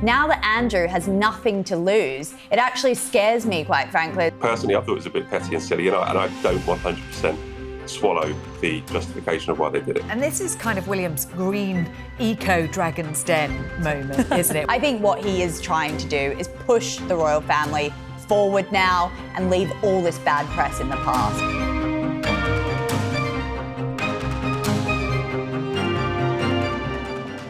Now that Andrew has nothing to lose, it actually scares me, quite frankly. Personally, I thought it was a bit petty and silly, and I don't 100% swallow the justification of why they did it. And this is kind of William's green eco-Dragon's Den moment, isn't it? I think what he is trying to do is push the royal family forward now and leave all this bad press in the past.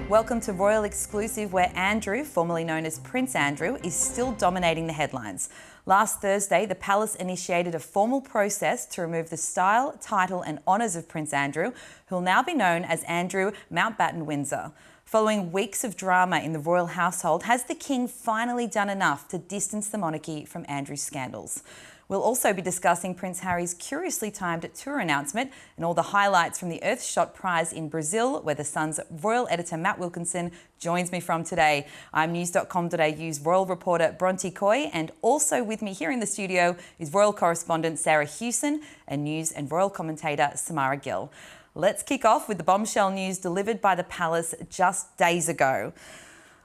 Welcome to Royal Exclusive, where Andrew, formerly known as Prince Andrew, is still dominating the headlines. Last Thursday, the palace initiated a formal process to remove the style, title and honours of Prince Andrew, who will now be known as Andrew Mountbatten Windsor. Following weeks of drama in the royal household, has the King finally done enough to distance the monarchy from Andrew's scandals? We'll also be discussing Prince Harry's curiously timed tour announcement and all the highlights from the Earthshot Prize in Brazil, where the Sun's royal editor Matt Wilkinson joins me from today. I'm news.com.au's royal reporter Bronte Coy, and also with me here in the studio is royal correspondent Sarah Hewson and news and royal commentator Samara Gill. Let's kick off with the bombshell news delivered by the palace just days ago.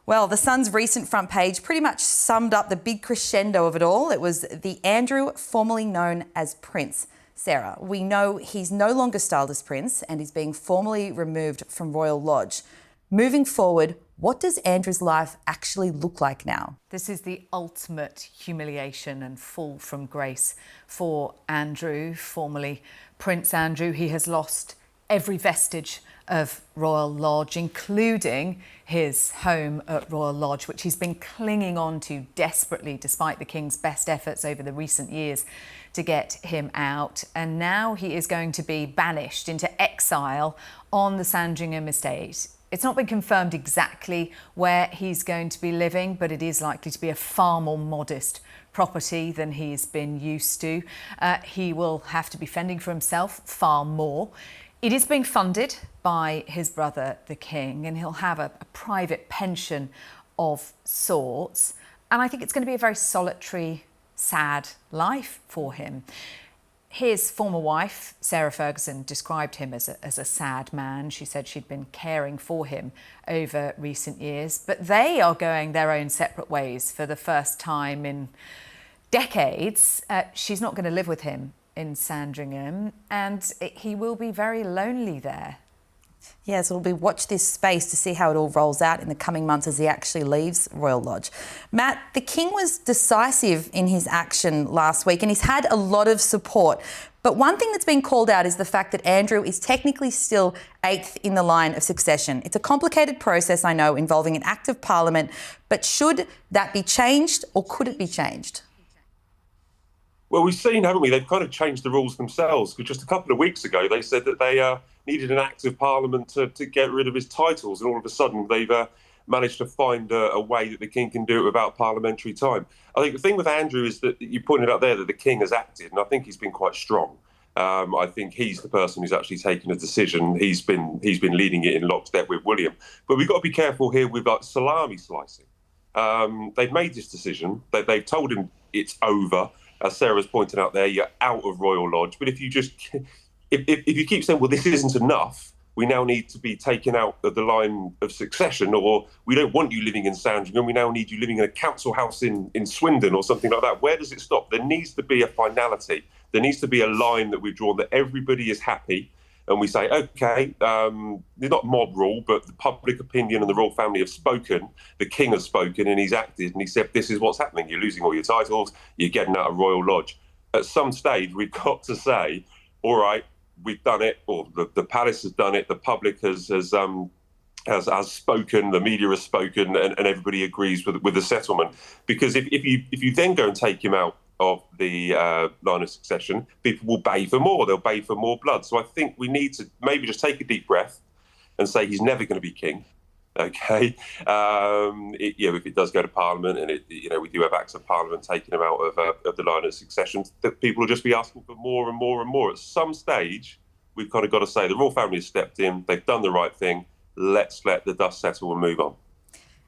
Well, the Sun's recent front page pretty much summed up the big crescendo of it all. It was the Andrew formerly known as Prince. Sarah, we know he's no longer styled as Prince and is being formally removed from Royal Lodge. Moving forward, what does Andrew's life actually look like now? This is the ultimate humiliation and fall from grace for Andrew, formerly Prince Andrew. He has lost every vestige of Royal Lodge, including his home at Royal Lodge, which he's been clinging on to desperately despite the King's best efforts over the recent years to get him out. And now he is going to be banished into exile on the Sandringham estate. It's not been confirmed exactly where he's going to be living, but it is likely to be a far more modest property than he's been used to. He will have to be fending for himself far more. It is being funded by his brother, the King, and he'll have a private pension of sorts. And I think it's going to be a very solitary, sad life for him. His former wife, Sarah Ferguson, described him as a sad man. She said she'd been caring for him over recent years. But they are going their own separate ways for the first time in decades. She's not going to live with him in Sandringham, and he will be very lonely there. Yes, it'll be watch this space to see how it all rolls out in the coming months as he actually leaves Royal Lodge. Matt, the King was decisive in his action last week and he's had a lot of support. But one thing that's been called out is the fact that Andrew is technically still 8th in the line of succession. It's a complicated process, I know, involving an act of Parliament, but should that be changed or could it be changed? Well, we've seen, haven't we? They've kind of changed the rules themselves. Because just a couple of weeks ago, they said that they needed an act of Parliament to get rid of his titles. And all of a sudden, they've managed to find a way that the King can do it without parliamentary time. I think the thing with Andrew is that you pointed out there that the King has acted, and I think he's been quite strong. I think he's the person who's actually taken a decision. He's been leading it in lockstep with William. But we've got to be careful here with like salami slicing. They've made this decision. They've told him it's over. As Sarah's pointed out there, you're out of Royal Lodge. But if you keep saying, well, this isn't enough, we now need to be taken out of the line of succession, or we don't want you living in Sandringham, we now need you living in a council house in Swindon or something like that. Where does it stop? There needs to be a finality. There needs to be a line that we've drawn that everybody is happy. And we say, OK, not mob rule, but the public opinion and the royal family have spoken. The King has spoken and he's acted and he said, this is what's happening. You're losing all your titles. You're getting out of Royal Lodge. At some stage, we've got to say, all right, we've done it, or the palace has done it. The public has spoken. The media has spoken, and everybody agrees with the settlement. Because if you then go and take him out of the line of succession, people will bay for more. They'll bay for more blood. So I think we need to maybe just take a deep breath and say he's never going to be king. Okay, if it does go to Parliament and we do have acts of Parliament taking him out of the line of succession, that people will just be asking for more and more and more. At some stage, we've kind of got to say the royal family has stepped in. They've done the right thing. Let's let the dust settle and move on.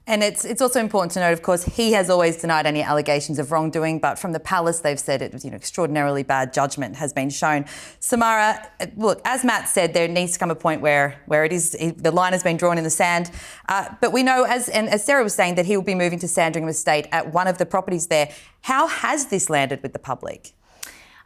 And it's also important to note, of course, he has always denied any allegations of wrongdoing, but from the palace, they've said it was, extraordinarily bad judgment has been shown. Samara, look, as Matt said, there needs to come a point where the line has been drawn in the sand. But we know, as Sarah was saying, that he will be moving to Sandringham Estate at one of the properties there. How has this landed with the public?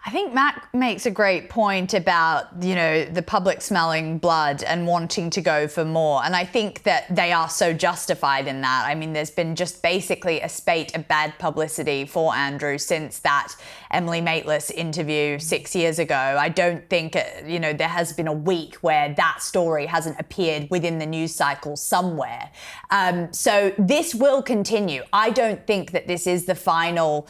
I think Matt makes a great point about, the public smelling blood and wanting to go for more. And I think that they are so justified in that. I mean, there's been just basically a spate of bad publicity for Andrew since that Emily Maitlis interview 6 years ago. I don't think, there has been a week where that story hasn't appeared within the news cycle somewhere. So this will continue. I don't think that this is the final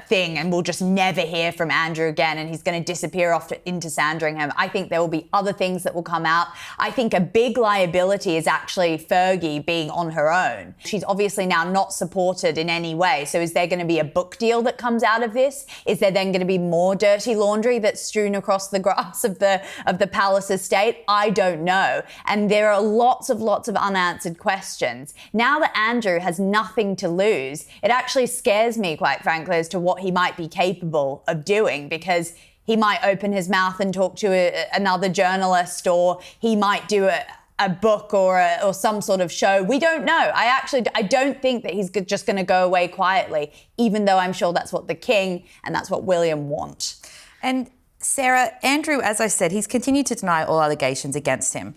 thing and we'll just never hear from Andrew again and he's going to disappear off into Sandringham. I think there will be other things that will come out. I think a big liability is actually Fergie being on her own. She's obviously now not supported in any way. So is there going to be a book deal that comes out of this? Is there then going to be more dirty laundry that's strewn across the grass of the palace estate? I don't know. And there are lots of unanswered questions. Now that Andrew has nothing to lose, it actually scares me, quite frankly, as to what he might be capable of doing, because he might open his mouth and talk to another journalist, or he might do a book or some sort of show. We don't know. I don't think that he's just going to go away quietly, even though I'm sure that's what the King and that's what William want. And Sarah, Andrew, as I said, he's continued to deny all allegations against him.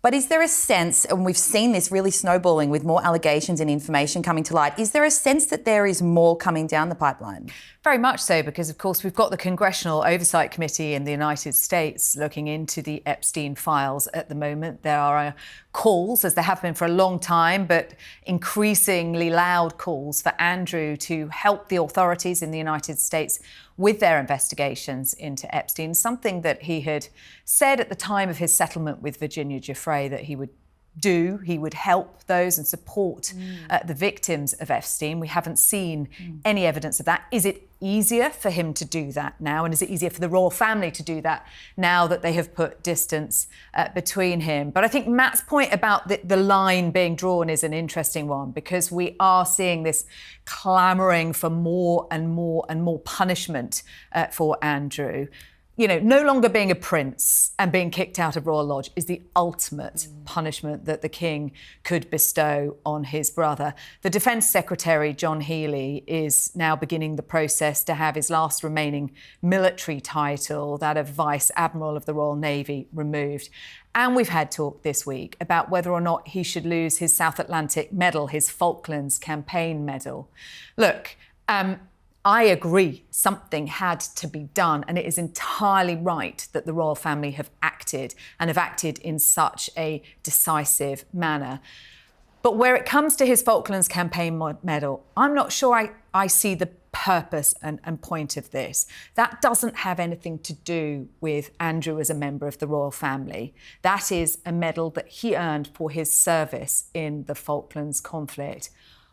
But is there a sense, and we've seen this really snowballing with more allegations and information coming to light, is there a sense that there is more coming down the pipeline? Very much so, because, of course, we've got the Congressional Oversight Committee in the United States looking into the Epstein files at the moment. There are calls, as there have been for a long time, but increasingly loud calls for Andrew to help the authorities in the United States with their investigations into Epstein, something that he had said at the time of his settlement with Virginia Giuffre that he would do. He would help those and support the victims of Epstein. We haven't seen any evidence of that. Is it easier for him to do that now? And is it easier for the royal family to do that now that they have put distance between him? But I think Matt's point about the line being drawn is an interesting one, because we are seeing this clamouring for more and more and more punishment for Andrew. No longer being a prince and being kicked out of Royal Lodge is the ultimate punishment that the King could bestow on his brother. The Defence Secretary, John Healey, is now beginning the process to have his last remaining military title, that of Vice Admiral of the Royal Navy, removed. And we've had talk this week about whether or not he should lose his South Atlantic Medal, his Falklands Campaign Medal. Look, I agree something had to be done, and it is entirely right that the royal family have acted in such a decisive manner. But where it comes to his Falklands Campaign Medal, I'm not sure I see the purpose and point of this. That doesn't have anything to do with Andrew as a member of the royal family. That is a medal that he earned for his service in the Falklands conflict.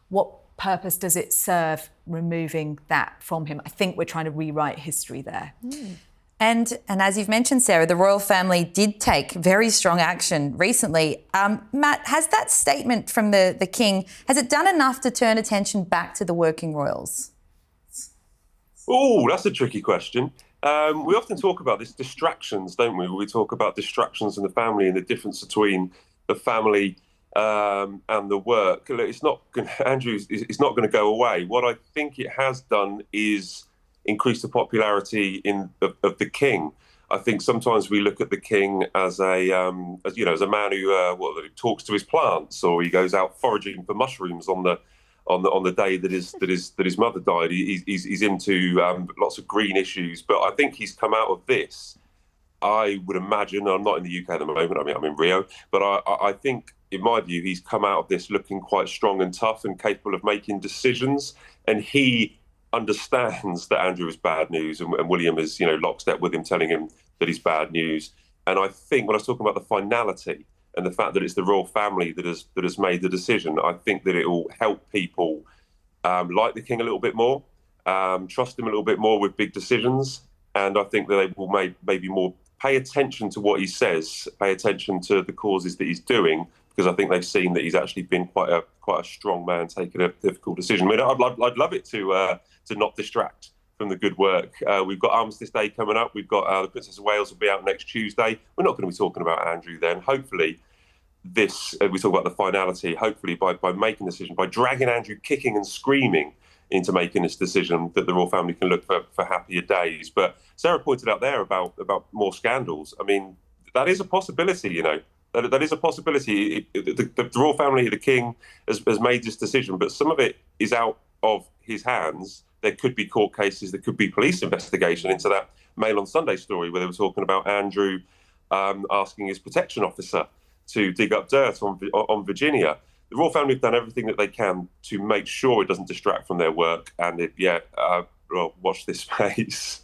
What purpose does it serve removing that from him? I think we're trying to rewrite history there. And as you've mentioned, Sarah, the royal family did take very strong action recently. Matt, has that statement from the King, has it done enough to turn attention back to the working royals? Oh, that's a tricky question. We often talk about this distractions, don't we? We talk about distractions in the family and the difference between the family and the work. It's not Andrew is not going to go away. What I think it has done is increase the popularity of the King. I think sometimes we look at the King as a man who talks to his plants, or he goes out foraging for mushrooms on the day that his mother died. He's into lots of green issues, but I think he's come out of this. I would imagine, I'm not in the UK at the moment, I mean, I'm in Rio, but I think, in my view, he's come out of this looking quite strong and tough and capable of making decisions. And he understands that Andrew is bad news, and William is, lockstep with him, telling him that he's bad news. And I think when I was talking about the finality and the fact that it's the royal family that has made the decision, I think that it will help people like the King a little bit more, trust him a little bit more with big decisions. And I think that they will maybe more pay attention to what he says, pay attention to the causes that he's doing, because I think they've seen that he's actually been quite quite a strong man taking a difficult decision. I mean, I'd love it to not distract from the good work. We've got Armistice Day coming up. We've got the Princess of Wales will be out next Tuesday. We're not going to be talking about Andrew then. Hopefully, we talk about the finality. Hopefully, by making a decision, by dragging Andrew kicking and screaming into making this decision, that the royal family can look for happier days. But Sarah pointed out there about more scandals. I mean, that is a possibility, you know. That is a possibility. The royal family, the king, has made this decision, but some of it is out of his hands. There could be court cases, there could be police investigation into that Mail on Sunday story where they were talking about Andrew asking his protection officer to dig up dirt on Virginia. The royal family have done everything that they can to make sure it doesn't distract from their work, and watch this space.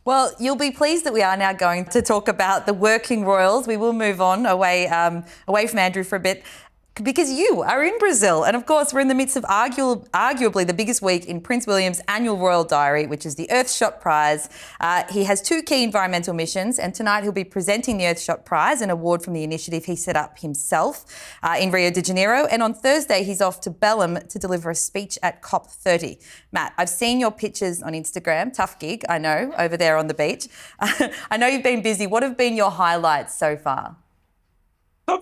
Well, you'll be pleased that we are now going to talk about the working royals. We will move on away from Andrew for a bit, because you are in Brazil. And of course, we're in the midst of arguably the biggest week in Prince William's annual royal diary, which is the Earthshot Prize. He has 2 key environmental missions, and tonight he'll be presenting the Earthshot Prize, an award from the initiative he set up himself in Rio de Janeiro. And on Thursday, he's off to Beckham to deliver a speech at COP30. Matt, I've seen your pictures on Instagram. Tough gig, I know, over there on the beach. I know you've been busy. What have been your highlights so far?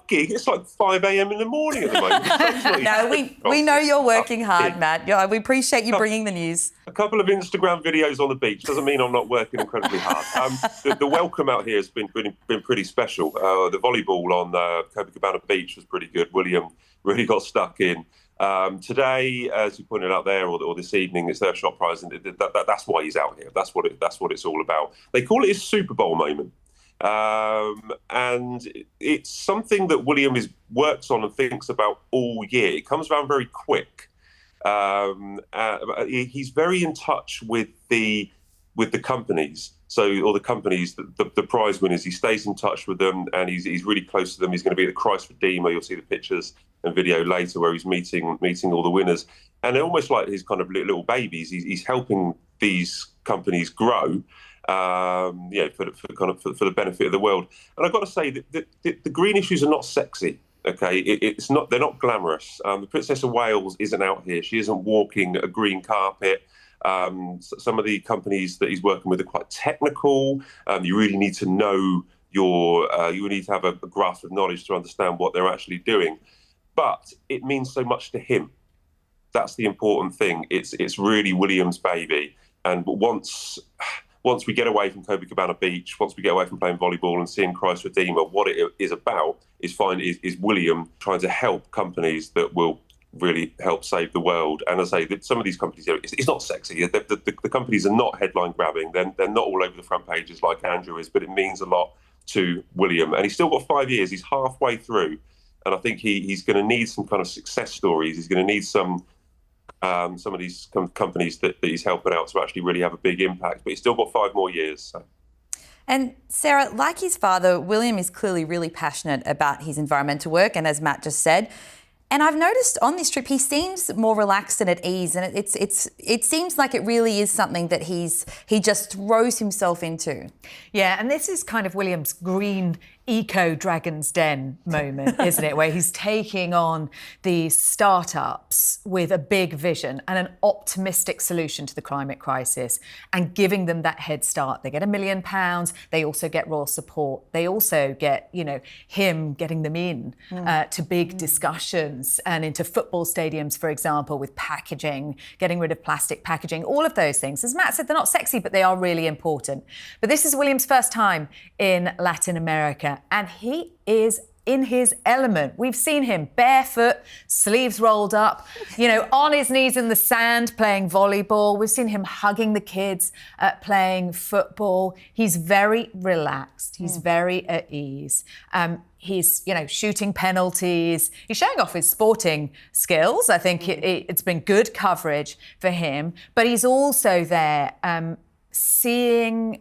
Gig. It's like 5 a.m. in the morning at the moment. No, we know you're working hard, Matt. We appreciate you bringing the news. A couple of Instagram videos on the beach doesn't mean I'm not working incredibly hard. The welcome out here has been pretty special. The volleyball on Copacabana Beach was pretty good. William really got stuck in. Today, as you pointed out there, or this evening, it's their Earthshot Prize, and that's why he's out here. That's what it's all about. They call it his Super Bowl moment. And it's something that William works on and thinks about all year. It comes around very quick. He's very in touch with the companies. Or the companies, the prize winners. He stays in touch with them, and he's really close to them. He's going to be at the Christ Redeemer. You'll see the pictures and video later where he's meeting all the winners, and they're almost like his kind of little babies. He's helping these companies grow. For the benefit of the world. And I've got to say that the green issues are not sexy. Okay, they're not glamorous. The Princess of Wales isn't out here. She isn't walking a green carpet. Some of the companies that he's working with are quite technical. You really need to know you need to have a grasp of knowledge to understand what they're actually doing. But it means so much to him. That's the important thing. It's really William's baby. And once we get away from Copacabana Beach, once we get away from playing volleyball and seeing Christ Redeemer, what it is about is William trying to help companies that will really help save the world. And as I say, some of these companies, it's not sexy. The companies are not headline grabbing. They're not all over the front pages like Andrew is, but it means a lot to William. And he's still got 5 years. He's halfway through. And I think he's going to need some kind of success stories. He's going to need some of these companies that he's helping out to actually really have a big impact. But he's still got 5 more years. So. And Sarah, like his father, William is clearly really passionate about his environmental work. And as Matt just said, and I've noticed on this trip, he seems more relaxed and at ease. And it seems like it really is something that he just throws himself into. Yeah, and this is kind of William's green eco Dragon's Den moment, isn't it? Where he's taking on these startups with a big vision and an optimistic solution to the climate crisis and giving them that head start. They get £1 million. They also get royal support. They also get, him getting them in to big discussions and into football stadiums, for example, with packaging, getting rid of plastic packaging, all of those things. As Matt said, they're not sexy, but they are really important. But this is William's first time in Latin America. And he is in his element. We've seen him barefoot, sleeves rolled up, on his knees in the sand playing volleyball. We've seen him hugging the kids, playing football. He's very relaxed. He's very at ease. He's, shooting penalties. He's showing off his sporting skills. I think it's been good coverage for him. But he's also there seeing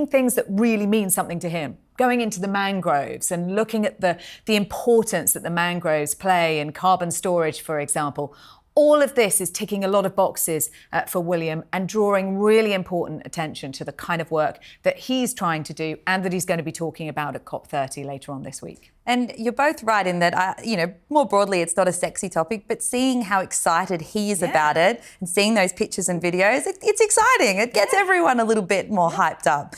things that really mean something to him. Going into the mangroves and looking at the importance that the mangroves play in carbon storage, for example. all of this is ticking a lot of boxes for William and drawing really important attention to the kind of work that he's trying to do and that he's going to be talking about at COP30 later on this week. And you're both right in that, more broadly, it's not a sexy topic, but seeing how excited he is about it and seeing those pictures and videos, it's exciting. It gets everyone a little bit more hyped up.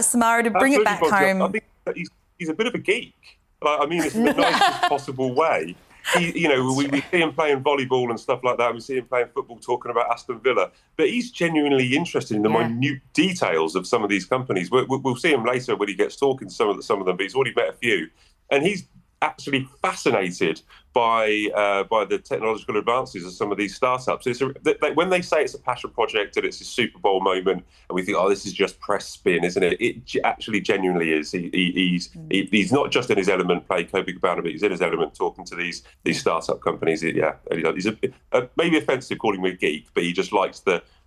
Samara, to bring it back home... I think that he's a bit of a geek. I mean, it's in the nicest possible way. We see him playing volleyball and stuff like that. We see him playing football, talking about Aston Villa. But he's genuinely interested in the minute details of some of these companies. We'll see him later when he gets talking to some of them, but he's already met a few. And he's absolutely fascinated by the technological advances of some of these startups. When they say it's a passion project and it's a Super Bowl moment, and we think, oh, this is just press spin, isn't it? It actually genuinely is. He's not just in his element playing Copacabana, but he's in his element talking to these startup companies. He's maybe offensive calling me a geek, but he just likes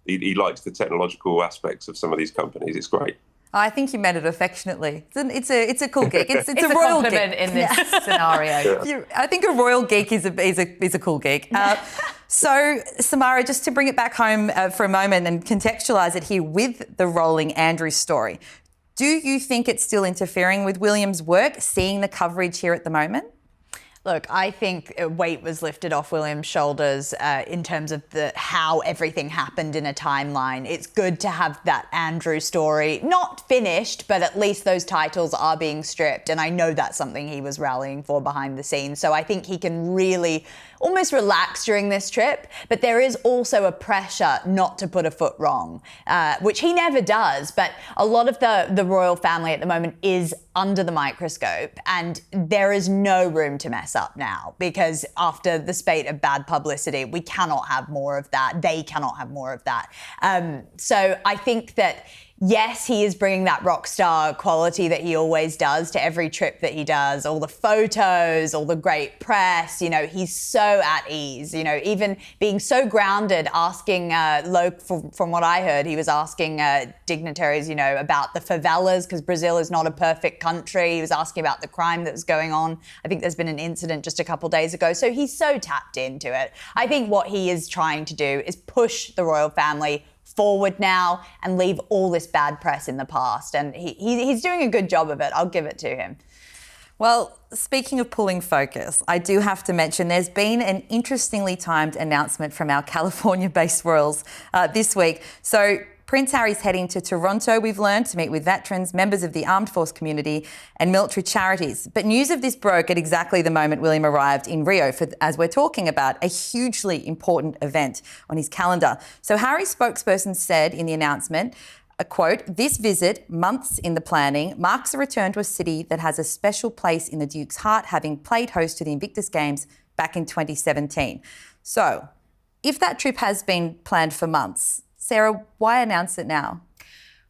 he likes the technological aspects of some of these companies. It's great. I think you meant it affectionately. It's a cool geek. It's a royal compliment geek in this scenario. Yeah. I think a royal geek is a cool geek. So, Samara, just to bring it back home for a moment and contextualise it here with the rolling Andrew story, do you think it's still interfering with William's work, seeing the coverage here at the moment? Look, I think weight was lifted off William's shoulders in terms of how everything happened in a timeline. It's good to have that Andrew story not finished, but at least those titles are being stripped. And I know that's something he was rallying for behind the scenes. So I think he can really almost relax during this trip. But there is also a pressure not to put a foot wrong, which he never does. But a lot of the royal family at the moment is under the microscope, and there is no room to mess up now, because after the spate of bad publicity, we cannot have more of that. They cannot have more of that. So I think that, yes, he is bringing that rock star quality that he always does to every trip that he does, all the photos, all the great press. He's so at ease, even being so grounded, asking, from what I heard, he was asking dignitaries, about the favelas, because Brazil is not a perfect country. He was asking about the crime that was going on. I think there's been an incident just a couple of days ago. So he's so tapped into it. I think what he is trying to do is push the royal family forward now and leave all this bad press in the past. And he's doing a good job of it. I'll give it to him. Well, speaking of pulling focus, I do have to mention there's been an interestingly timed announcement from our California-based royals this week. So Prince Harry's heading to Toronto, we've learned, to meet with veterans, members of the armed force community and military charities. But news of this broke at exactly the moment William arrived in Rio for, as we're talking about, a hugely important event on his calendar. So Harry's spokesperson said in the announcement, a quote, "This visit, months in the planning, marks a return to a city that has a special place in the Duke's heart, having played host to the Invictus Games back in 2017. So, if that trip has been planned for months, Sarah, why announce it now?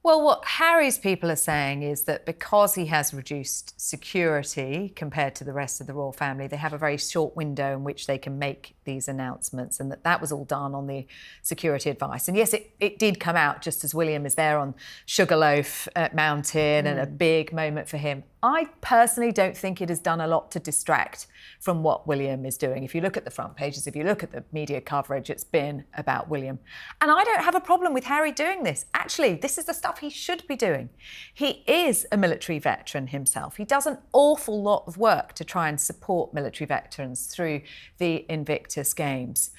Well, what Harry's people are saying is that because he has reduced security compared to the rest of the royal family, they have a very short window in which they can make these announcements, and that was all done on the security advice. And yes, it did come out just as William is there on Sugarloaf Mountain and a big moment for him. I personally don't think it has done a lot to distract from what William is doing. If you look at the front pages, if you look at the media coverage, it's been about William. And I don't have a problem with Harry doing this. Actually, this is the stuff he should be doing. He is a military veteran himself. He does an awful lot of work to try and support military veterans through the Invictus Games.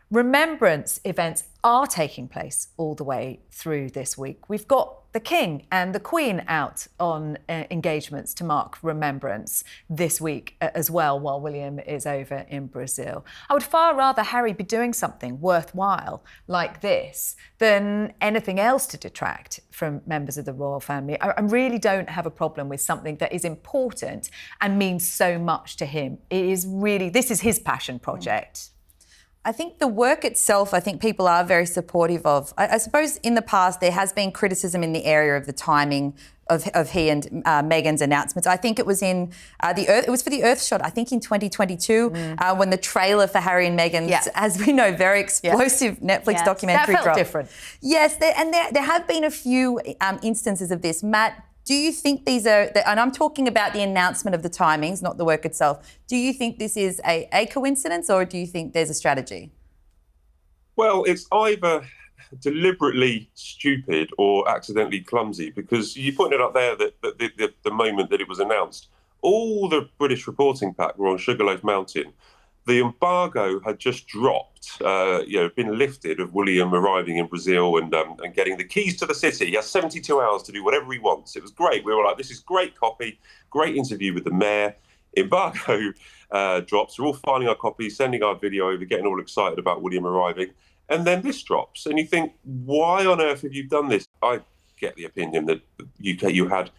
Remembrance events are taking place all the way through this week. We've got the King and the Queen out on engagements to mark remembrance this week as well, while William is over in Brazil. I would far rather Harry be doing something worthwhile like this than anything else to detract from members of the royal family. I really don't have a problem with something that is important and means so much to him. It is really, this is his passion project. I think the work itself, I think people are very supportive of. I suppose in the past there has been criticism in the area of the timing of he and Meghan's announcements. I think it was in it was for the Earthshot, I think in 2022, when the trailer for Harry and Meghan's, as we know, very explosive Netflix documentary that felt different. Yes, there have been a few instances of this. Matt, do you think these are, and I'm talking about the announcement of the timings, not the work itself, do you think this is a coincidence, or do you think there's a strategy? Well, it's either deliberately stupid or accidentally clumsy, because you pointed out there that the moment that it was announced, all the British reporting pack were on Sugarloaf Mountain. The embargo had just dropped, been lifted of William arriving in Brazil and getting the keys to the city. He has 72 hours to do whatever he wants. It was great. We were like, this is great copy, great interview with the mayor. Embargo drops. We're all filing our copies, sending our video over, getting all excited about William arriving. And then this drops. And you think, why on earth have you done this? I get the opinion that you had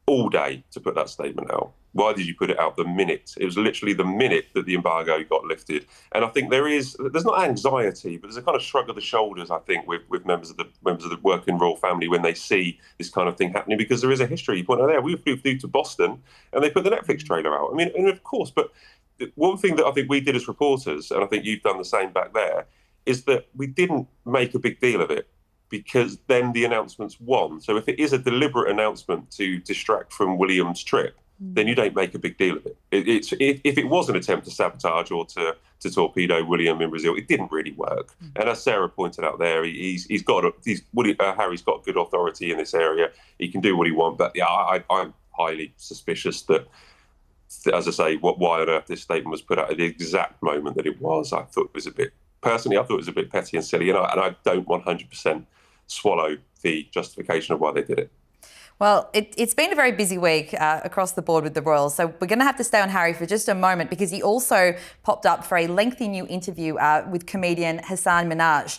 all day to put that statement out. Why did you put it out the minute? It was literally the minute that the embargo got lifted. And I think there's not anxiety, but there's a kind of shrug of the shoulders, I think, with members of the working royal family when they see this kind of thing happening, because there is a history. You point out there, we flew to Boston and they put the Netflix trailer out. I mean, and of course, but one thing that I think we did as reporters, and I think you've done the same back there, is that we didn't make a big deal of it, because then the announcements won. So if it is a deliberate announcement to distract from William's trip, then you don't make a big deal of it. If it was an attempt to sabotage or to torpedo William in Brazil, it didn't really work. And as Sarah pointed out there, Harry's got good authority in this area. He can do what he wants. But yeah, I'm highly suspicious that, as I say, why on earth this statement was put out at the exact moment that it was. I thought it was a bit petty and silly, and I don't 100% swallow the justification of why they did it. Well, it's been a very busy week across the board with the royals, so we're going to have to stay on Harry for just a moment, because he also popped up for a lengthy new interview with comedian Hasan Minhaj.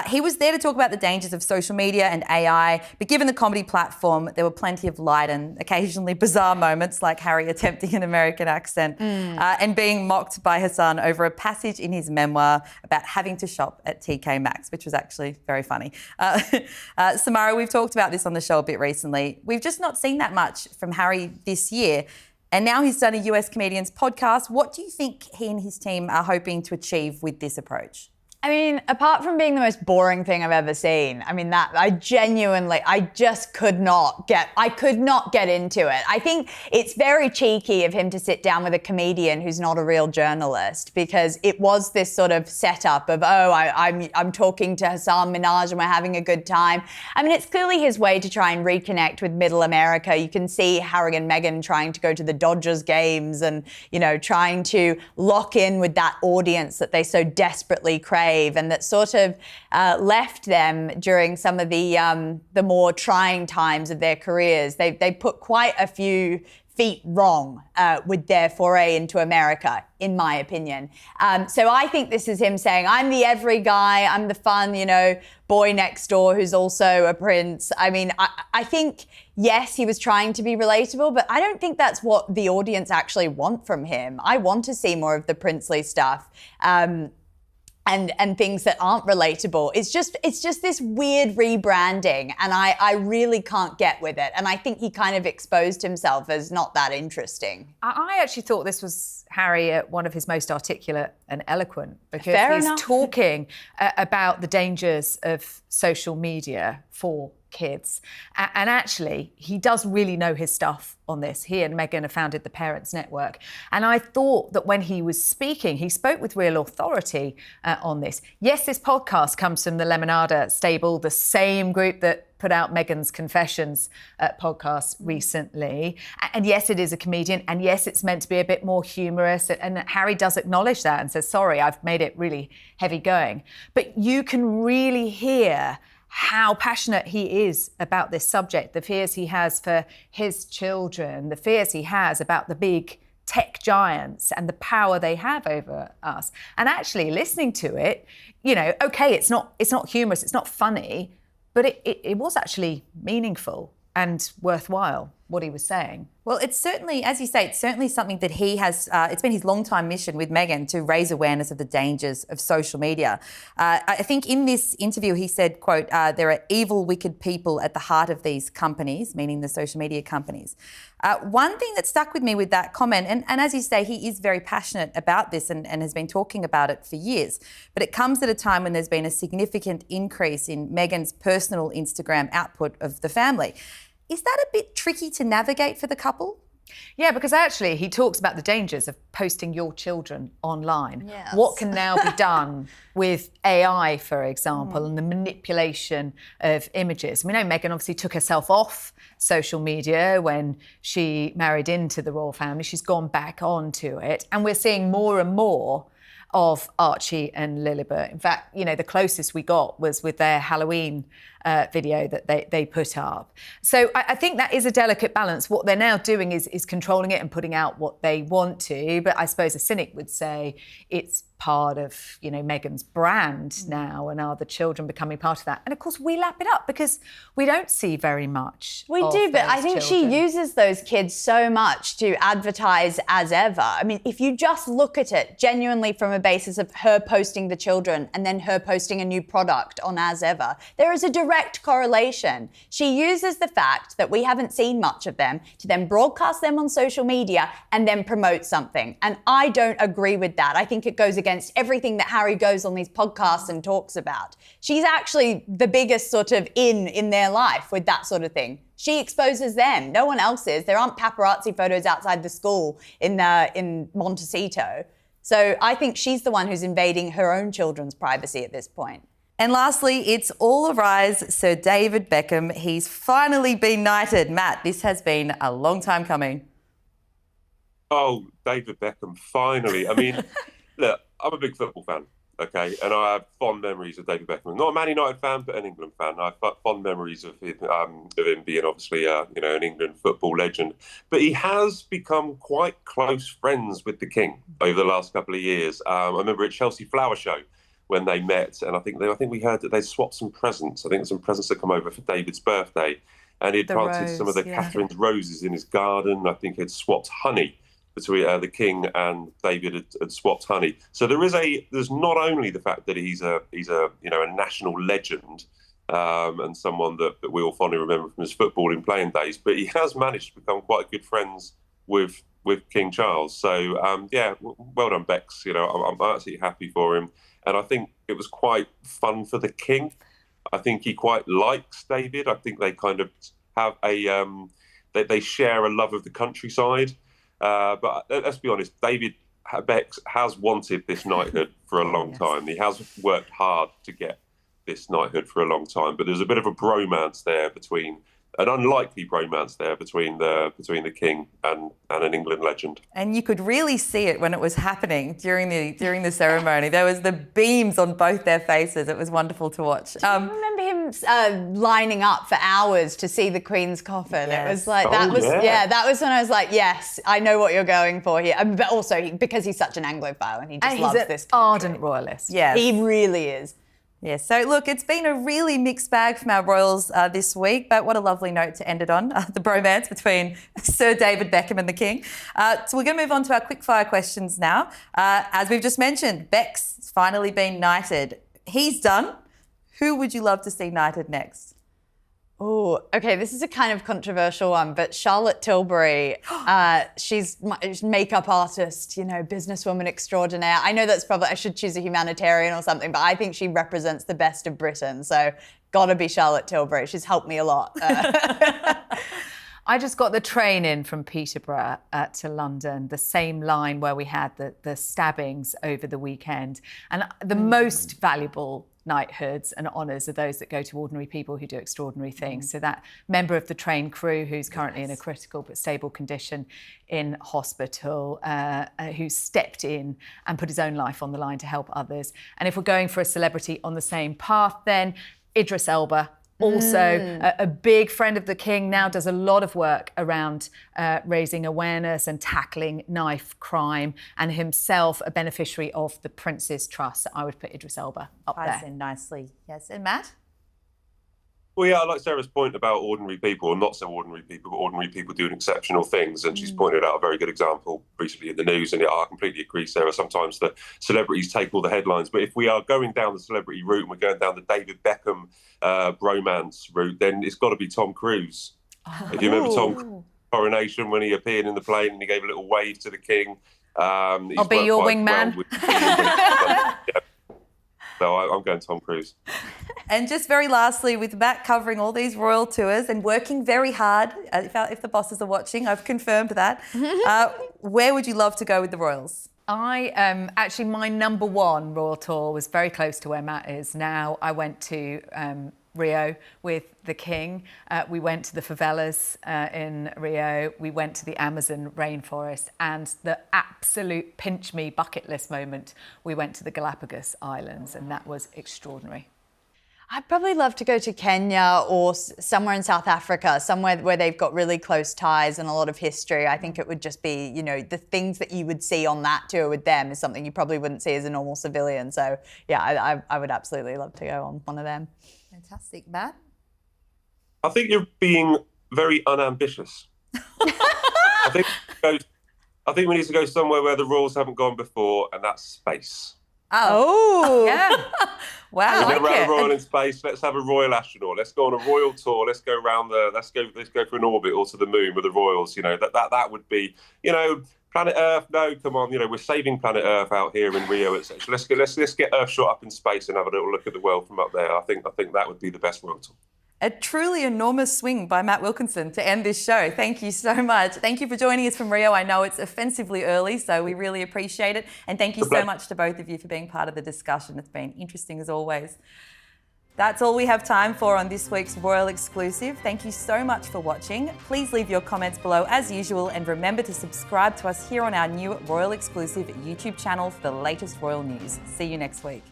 He was there to talk about the dangers of social media and AI, but given the comedy platform, there were plenty of light and occasionally bizarre moments, like Harry attempting an American accent and being mocked by Hasan over a passage in his memoir about having to shop at TK Maxx, which was actually very funny. Samara, we've talked about this on the show a bit recently. We've just not seen that much from Harry this year. And now he's done a US Comedians podcast. What do you think he and his team are hoping to achieve with this approach? I mean, apart from being the most boring thing I've ever seen, I mean, that I could not get into it. I think it's very cheeky of him to sit down with a comedian who's not a real journalist, because it was this sort of setup of, I'm talking to Hasan Minhaj and we're having a good time. I mean, it's clearly his way to try and reconnect with middle America. You can see Harry and Meghan trying to go to the Dodgers games and, trying to lock in with that audience that they so desperately crave, and that sort of left them during some of the more trying times of their careers. They put quite a few feet wrong with their foray into America, in my opinion. So I think this is him saying, I'm the every guy, I'm the fun, boy next door who's also a prince. I mean, I think, yes, he was trying to be relatable, but I don't think that's what the audience actually want from him. I want to see more of the princely stuff. And things that aren't relatable. It's just this weird rebranding, and I really can't get with it. And I think he kind of exposed himself as not that interesting. I actually thought this was Harry at one of his most articulate and eloquent, because he's talking about the dangers of social media for kids. And actually, he does really know his stuff on this. He and Meghan have founded the Parents Network. And I thought that when he was speaking, he spoke with real authority on this. Yes, this podcast comes from the Lemonada stable, the same group that put out Meghan's Confessions podcast recently. And yes, it is a comedian. And yes, it's meant to be a bit more humorous. And Harry does acknowledge that and says, sorry, I've made it really heavy going. But you can really hear how passionate he is about this subject, the fears he has for his children, the fears he has about the big tech giants and the power they have over us. And actually listening to it, okay, it's not humorous, it's not funny, but it was actually meaningful and worthwhile, what he was saying. Well, it's certainly, as you say, it's certainly something that he has, it's been his long-time mission with Meghan to raise awareness of the dangers of social media. I think in this interview he said, quote, there are evil, wicked people at the heart of these companies, meaning the social media companies. One thing that stuck with me with that comment, and as you say, he is very passionate about this and has been talking about it for years, but it comes at a time when there's been a significant increase in Meghan's personal Instagram output of the family. Is that a bit tricky to navigate for the couple? Yeah, because actually he talks about the dangers of posting your children online. Yes. What can now be done with AI, for example, and the manipulation of images. We know Meghan obviously took herself off social media when she married into the royal family. She's gone back onto it. And we're seeing more and more of Archie and Lilibet. In fact, you know, the closest we got was with their Halloween video that they put up. So I think that is a delicate balance. What they're now doing is controlling it and putting out what they want to. But I suppose a cynic would say it's part of, you know, Meghan's brand now, and are the children becoming part of that? And of course we lap it up because we don't see very much. We do, but I think she uses those kids so much to advertise as ever. I mean, if you just look at it genuinely from a basis of her posting the children and then her posting a new product on as ever, there is a direct correlation. She uses the fact that we haven't seen much of them to then broadcast them on social media and then promote something. And I don't agree with that. I think it goes against everything that Harry goes on these podcasts and talks about. She's actually the biggest sort of in their life with that sort of thing. She exposes them. No one else is. There aren't paparazzi photos outside the school in Montecito. So I think she's the one who's invading her own children's privacy at this point. And lastly, it's all arise Sir David Beckham. He's finally been knighted. Matt, this has been a long time coming. Oh, David Beckham, finally. I mean, look, I'm a big football fan, okay? And I have fond memories of David Beckham. Not a Man United fan, but an England fan. I have fond memories of him being obviously, an England football legend. But he has become quite close friends with the King over the last couple of years. I remember at Chelsea Flower Show when they met, and I think we heard that they swapped some presents. I think some presents had come over for David's birthday, and he'd planted some of the Catherine's roses in his garden. I think he'd swapped honey between the King and David had swapped honey. So there's not only the fact that he's a national legend and someone that we all fondly remember from his footballing playing days, but he has managed to become quite good friends with King Charles. So well done, Bex. You know, I'm absolutely happy for him, and I think it was quite fun for the King. I think he quite likes David. I think they kind of have they share a love of the countryside. But let's be honest, David Bex has wanted this knighthood for a long time. He has worked hard to get this knighthood for a long time. But there's a bit of a bromance there an unlikely bromance there between the King and an England legend. And you could really see it when it was happening during the ceremony. There was the beams on both their faces. It was wonderful to watch. I remember him lining up for hours to see the Queen's coffin. Yes. It was like that was when I was like, yes, I know what you're going for here. But also because he's such an Anglophile and he just loves this country. Ardent royalist. Yes. He really is. Yeah, so look, it's been a really mixed bag from our royals this week, but what a lovely note to end it on, the bromance between Sir David Beckham and the King. So we're going to move on to our quickfire questions now. As we've just mentioned, Beck's has finally been knighted. He's done. Who would you love to see knighted next? Oh, okay, this is a kind of controversial one, but Charlotte Tilbury, she's a makeup artist, you know, businesswoman extraordinaire. I know that's probably, I should choose a humanitarian or something, but I think she represents the best of Britain. So gotta be Charlotte Tilbury. She's helped me a lot. I just got the train in from Peterborough to London, the same line where we had the stabbings over the weekend. And the most valuable knighthoods and honours are those that go to ordinary people who do extraordinary things. So that member of the train crew who's currently in a critical but stable condition in hospital, who stepped in and put his own life on the line to help others. And if we're going for a celebrity on the same path, then Idris Elba. Also, a big friend of the King, now does a lot of work around raising awareness and tackling knife crime, and himself a beneficiary of the Prince's Trust. So I would put Idris Elba up Ties there. in nicely. Yes, and Matt? Well, yeah, I like Sarah's point about ordinary people, or not so ordinary people, but ordinary people doing exceptional things. And she's pointed out a very good example recently in the news. And I completely agree, Sarah. Sometimes the celebrities take all the headlines. But if we are going down the celebrity route and we're going down the David Beckham bromance route, then it's got to be Tom Cruise. If you remember Tom Coronation when he appeared in the plane and he gave a little wave to the King. I'll be your wingman. So I'm going Tom Cruise. And just very lastly, with Matt covering all these royal tours and working very hard, if the bosses are watching, I've confirmed that, where would you love to go with the royals? Actually, my number one royal tour was very close to where Matt is now. I went to Rio with the King. We went to the favelas in Rio. We went to the Amazon rainforest, and the absolute pinch me bucket list moment, we went to the Galapagos Islands, and that was extraordinary. I'd probably love to go to Kenya or somewhere in South Africa, somewhere where they've got really close ties and a lot of history. I think it would just be, you know, the things that you would see on that tour with them is something you probably wouldn't see as a normal civilian. So yeah, I would absolutely love to go on one of them. Fantastic. Matt? I think you're being very unambitious. I think we need to go somewhere where the royals haven't gone before, and that's space. Oh, yeah. Wow. We've never like had it. a royal in space. Let's have a royal astronaut. Let's go on a royal tour. Let's go around let's go for an orbit or to the moon with the royals. You know, that would be, you know, planet Earth. No, come on. You know, we're saving planet Earth out here in Rio, etc. Let's get Earthshot up in space and have a little look at the world from up there. I think that would be the best royal tour. A truly enormous swing by Matt Wilkinson to end this show. Thank you so much. Thank you for joining us from Rio. I know it's offensively early, so we really appreciate it. And thank you so much to both of you for being part of the discussion. It's been interesting as always. That's all we have time for on this week's Royal Exclusive. Thank you so much for watching. Please leave your comments below as usual, and remember to subscribe to us here on our new Royal Exclusive YouTube channel for the latest royal news. See you next week.